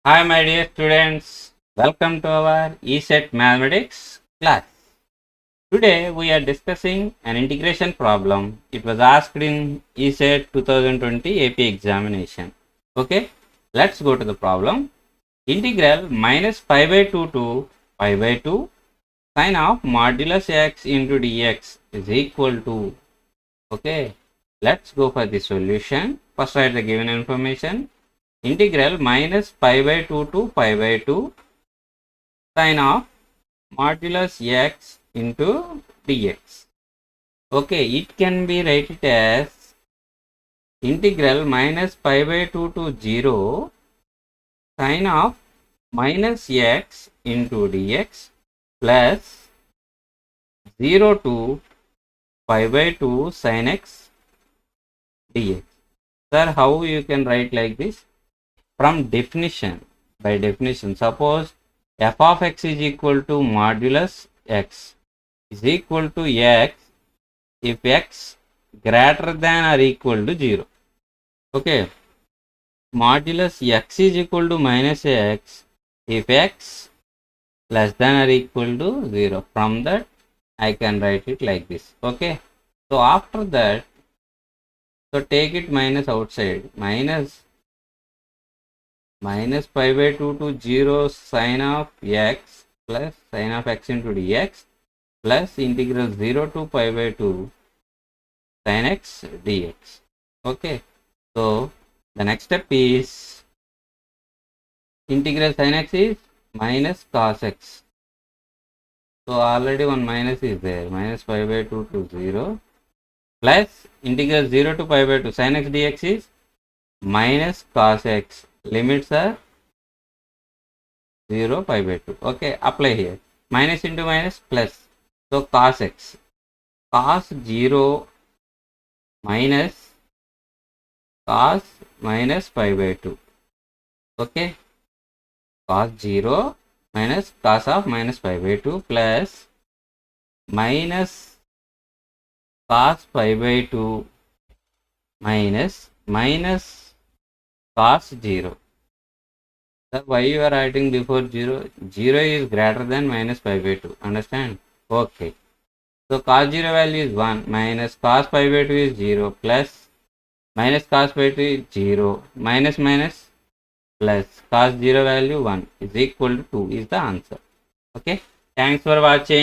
Hi, my dear students. Welcome to our ESET Mathematics class. Today we are discussing an integration problem. It was asked in ESET 2020 AP examination. Okay, let's go to the problem. Integral minus pi by 2 to pi by 2 sine of modulus x into dx is equal to. Okay, let's go for the solution. First write the given information. Integral minus pi by 2 to pi by 2 sine of modulus x into dx. Okay, it can be written as integral minus pi by 2 to 0 sine of minus x into dx plus 0 to pi by 2 sin x dx. Sir, how you can write like this? From definition, by definition, suppose f of x is equal to modulus x is equal to x if x greater than or equal to 0. Okay, modulus x is equal to minus x if x less than or equal to 0. From that I can write it like this. Okay, so after that, so take it minus outside, minus pi by 2 to 0 sine of x plus sine of x into dx plus integral 0 to pi by 2 sin x dx. Okay, so the next step is integral sin x is minus cos x. So already one minus is there, minus pi by 2 to 0 plus integral 0 to pi by 2 sin x dx is minus cos x. Limits are 0 pi by 2. Okay, apply here. Minus into minus plus. So cos x. Cos 0 minus cos minus pi by 2. Okay. Cos 0 minus cos of minus pi by 2 plus minus cos pi by 2 minus cos 0. Sir, why you are writing before 0? 0 is greater than minus pi by 2. Understand? Okay. So cos 0 value is 1 minus cos pi by 2 is 0 plus minus cos pi by 2 is 0 minus plus cos 0 value 1 is equal to 2 is the answer. Okay. Thanks for watching.